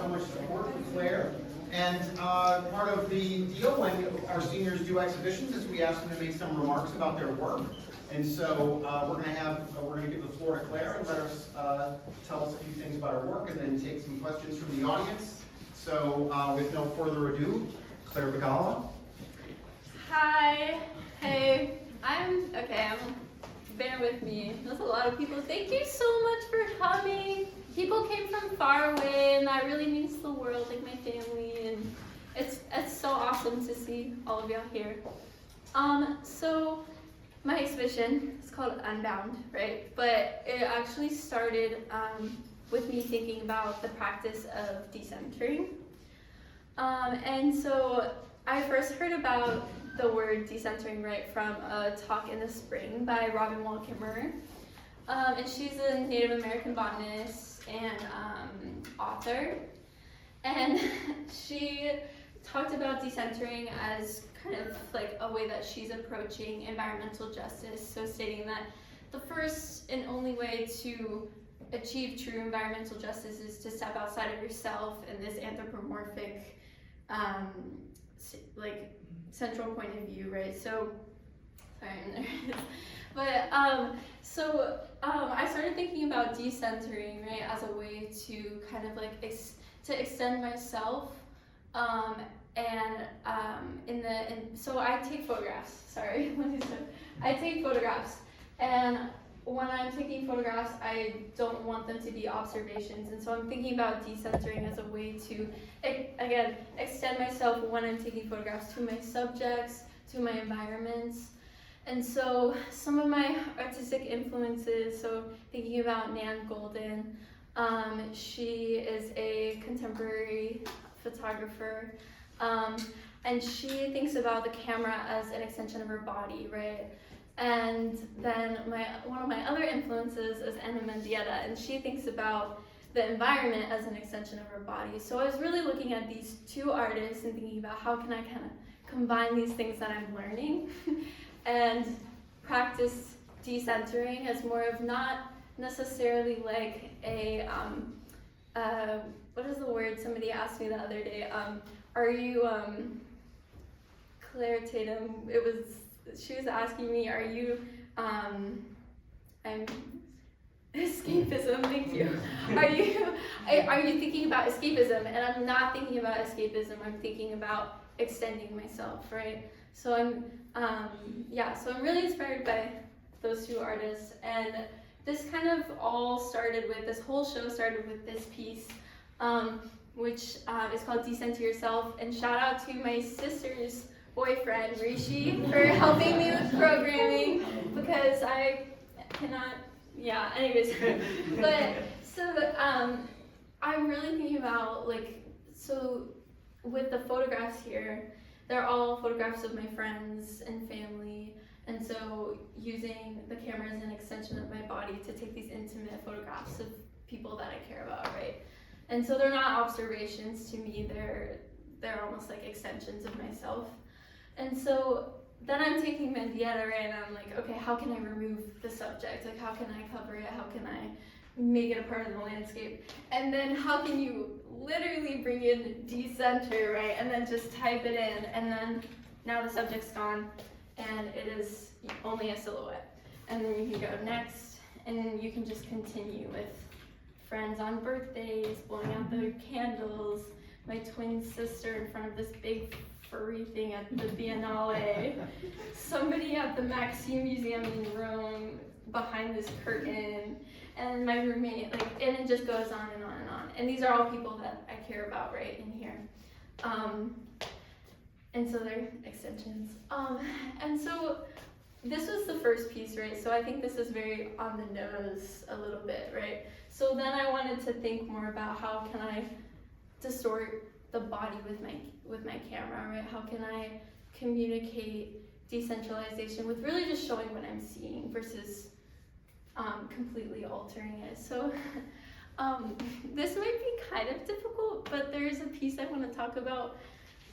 so much support for Claire. And part of the deal when our seniors do exhibitions is we ask them to make some remarks about their work. And so we're going to give the floor to Claire and let her tell us a few things about her work, and then take some questions from the audience. So with no further ado, Claire Begalla. Hi. Hey. Bear with me. That's a lot of people. Thank you so much for coming. People came from far away, and that really means the world, like my family, and it's so awesome to see all of y'all here. So my exhibition is called Unbound, right? But it actually started with me thinking about the practice of decentering. And so I first heard about the word decentering, right, from a talk in the spring by Robin Wall Kimmerer. And she's a Native American botanist and author. And she talked about decentering as kind of like a way that she's approaching environmental justice. So stating that the first and only way to achieve true environmental justice is to step outside of yourself and this anthropomorphic like central point of view, right? So, sorry, I'm nervous. But I started thinking about decentering, right, as a way to kind of like to extend myself, so I take photographs. Sorry, I take photographs, and when I'm taking photographs, I don't want them to be observations, and so I'm thinking about decentering as a way to, again, extend myself when I'm taking photographs to my subjects, to my environments. And so some of my artistic influences, so thinking about Nan Golden, she is a contemporary photographer, and she thinks about the camera as an extension of her body, right? And then one of my other influences is Anna Mendieta, and she thinks about the environment as an extension of her body. So I was really looking at these two artists and thinking about how can I kind of combine these things that I'm learning and practice decentering as more of not necessarily like a, what is the word somebody asked me the other day? Are you, Claire Tatum, she was asking me, are you, escapism, thank you. Are you thinking about escapism? And I'm not thinking about escapism, I'm thinking about extending myself, right? So I'm really inspired by those two artists, and this kind of all started with, this whole show started with this piece, which is called Decent to Yourself, and shout out to my sister's boyfriend, Rishi, for helping me with programming, because I cannot, anyways. But, so, I'm really thinking about, so with the photographs here, they're all photographs of my friends and family, and so using the camera as an extension of my body to take these intimate photographs of people that I care about, right? And so they're not observations to me, they're almost like extensions of myself. And so then I'm taking Mendieta, right, and I'm like, okay, how can I remove the subject? Like, how can I cover it? How can I make it a part of the landscape? And then how can you literally bring in decenter, right, and then just type it in, and then now the subject's gone, and it is only a silhouette. And then you can go next, and then you can just continue with friends on birthdays, blowing out the candles, my twin sister in front of this big furry thing at the Biennale, somebody at the Maxim Museum in Rome behind this curtain, and my roommate, and it just goes on and on and on. And these are all people that I care about, right, in here. And so they're extensions. And so this was the first piece, right? So I think this is very on the nose a little bit, right? So then I wanted to think more about how can I distort the body with my camera, right? How can I communicate decentralization with really just showing what I'm seeing versus completely altering it. So this might be kind of difficult, but there's a piece I want to talk about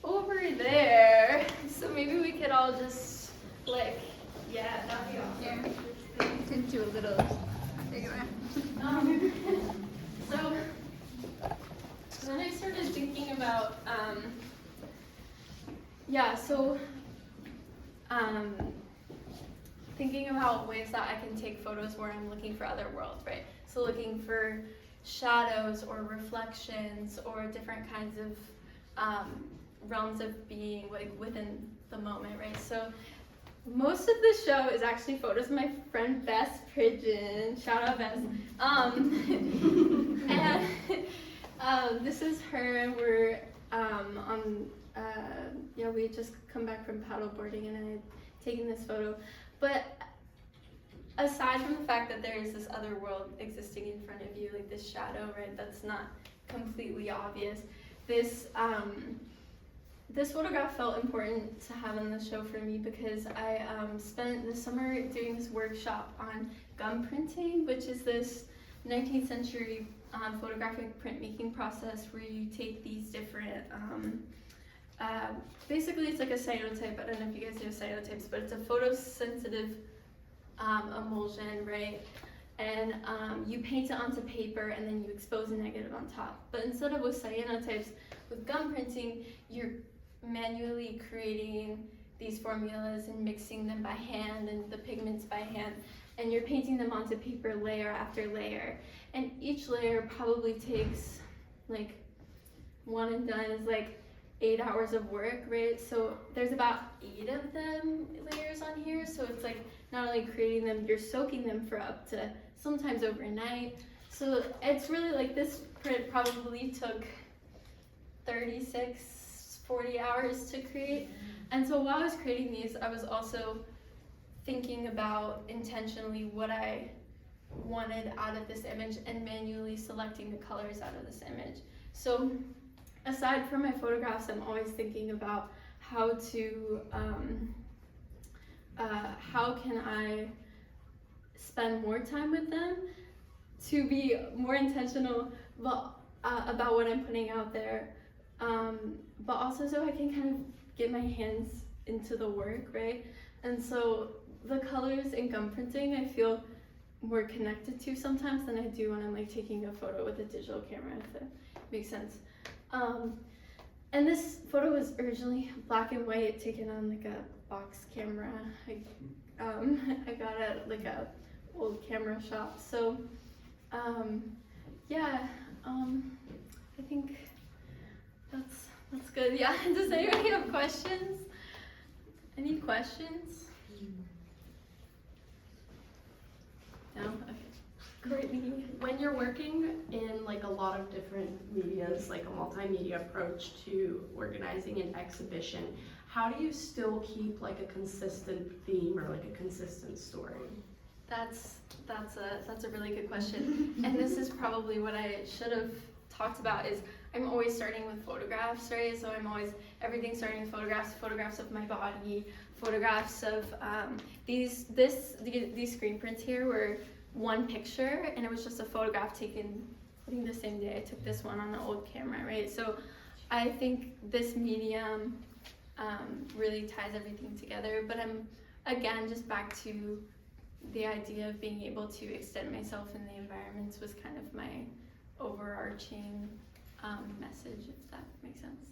over there. So maybe we could all just that'd be awesome. Yeah, you can do a little bigger. So then I started thinking about, yeah, so thinking about ways that I can take photos where I'm looking for other worlds, right? So looking for shadows or reflections or different kinds of realms of being like within the moment, right? So most of the show is actually photos of my friend Bess Pridgeon. Shout out Bess. And this is her. We're we had just come back from paddleboarding and I had taken this photo. But aside from the fact that there is this other world existing in front of you, like this shadow, right, that's not completely obvious, this photograph felt important to have in the show for me because I spent the summer doing this workshop on gum printing, which is this 19th century photographic printmaking process where you take these different, basically it's like a cyanotype. I don't know if you guys know cyanotypes, but it's a photosensitive emulsion, right? And you paint it onto paper and then you expose a negative on top. But instead of with cyanotypes, with gum printing, you're manually creating these formulas and mixing them by hand and the pigments by hand, and you're painting them onto paper layer after layer. And each layer probably takes like one and done is like 8 hours of work, right? So there's about 8 of them layers on here. So it's like not only creating them, you're soaking them for up to sometimes overnight. So it's really like this print probably took 40 hours to create. And so while I was creating these, I was also thinking about intentionally what I wanted out of this image and manually selecting the colors out of this image. So aside from my photographs, I'm always thinking about how can I spend more time with them to be more intentional about what I'm putting out there, but also so I can kind of get my hands into the work, right? And so the colors in gum printing I feel more connected to sometimes than I do when I'm like taking a photo with a digital camera, if that makes sense. And this photo was originally black and white, taken on like a box camera. I got it at like a old camera shop. So I think that's good. Yeah. Does anybody have questions? Any questions? No? Okay. Courtney. When you're working in like a lot of different medias, like a multimedia approach to organizing an exhibition, how do you still keep like a consistent theme or like a consistent story? That's a really good question. And this is probably what I should have talked about is I'm always starting with photographs, right? So I'm always, everything starting with photographs of my body, photographs of these screen prints here were one picture and it was just a photograph taken, I think the same day. I took this one on an old camera, right? So I think this medium really ties everything together, but I'm again just back to the idea of being able to extend myself in the environments was kind of my overarching message, if that makes sense.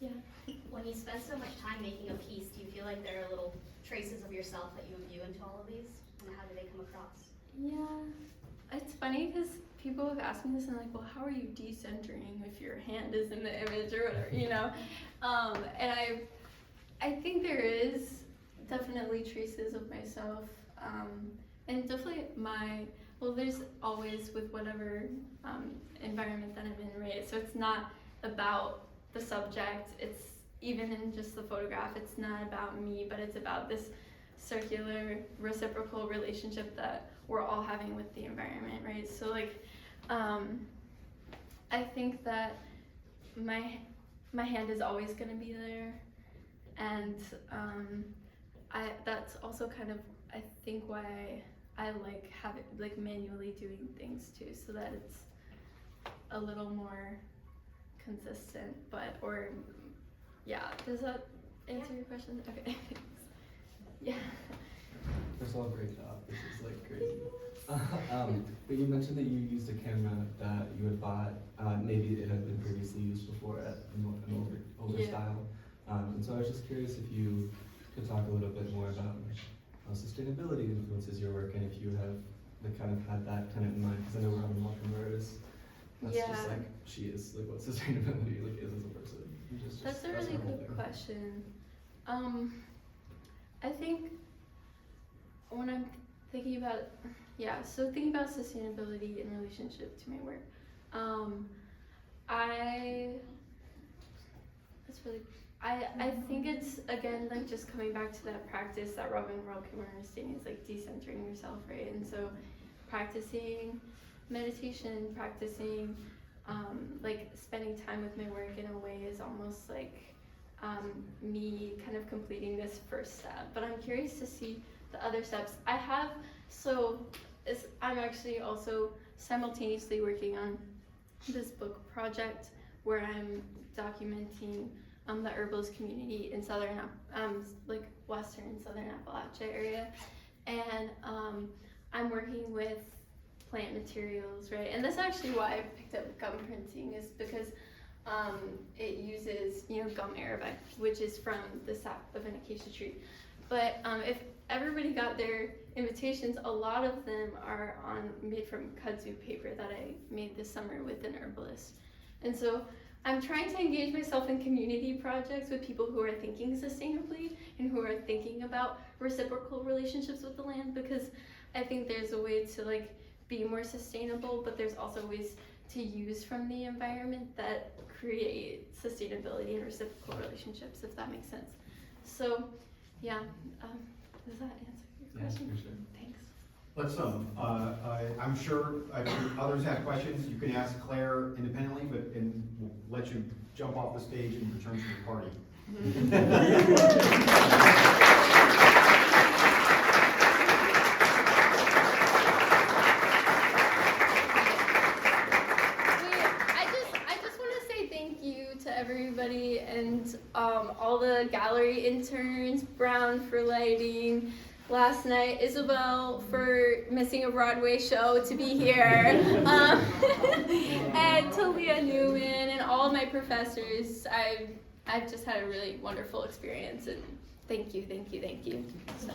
Yeah. When you spend so much time making a piece, do you feel like there are little traces of yourself that you imbue into all of these? And how do they come across? Yeah. It's funny because people have asked me this and like, well, how are you decentering if your hand is in the image or whatever, you know? And I think there is definitely traces of myself, and definitely there's always with whatever environment that I'm in, right? So it's not about the subject, it's even in just the photograph, it's not about me, but it's about this circular reciprocal relationship that we're all having with the environment, right? So like, I think that my hand is always gonna be there, and that's also kind of I think why I like manually doing things too, so that it's a little more consistent. Does that answer your question? Okay. Yeah. First of all, great job. This is like crazy. But you mentioned that you used a camera that you had bought, maybe it had been previously used before at an older Yeah. style. And so I was just curious if you could talk a little bit more about how sustainability influences your work, and if you have kind of had that kind of in mind, because I know we're having welcome artists. That's Yeah. just like she is, like what sustainability is as a person. That's a that's really her whole good thing. question. I think when I'm thinking about, so thinking about sustainability in relationship to my work, I think it's, again, like just coming back to that practice that Robin Rolkemar is saying, is like decentering yourself, right? And so practicing meditation, practicing like spending time with my work in a way is almost like me kind of completing this first step. But I'm curious to see the other steps. I'm actually also simultaneously working on this book project where I'm documenting the herbalist community in like western southern Appalachia area, and I'm working with plant materials, right? And that's actually why I picked up gum printing, is because it uses gum arabic, which is from the sap of an acacia tree. But if everybody got their invitations, a lot of them are made from kudzu paper that I made this summer with an herbalist. And so I'm trying to engage myself in community projects with people who are thinking sustainably and who are thinking about reciprocal relationships with the land, because I think there's a way to like be more sustainable, but there's also ways to use from the environment that create sustainability and reciprocal relationships, if that makes sense. So yeah, does that answer your question? Yeah, for sure. Thanks. Let's, I'm sure others have questions. You can ask Claire independently, and we'll let you jump off the stage and return to the party. I just want to say thank you to everybody and all the gallery interns, Brown for lighting, last night, Isabel for missing a Broadway show to be here, and to Leah Newman and all of my professors. I've just had a really wonderful experience, and thank you. So.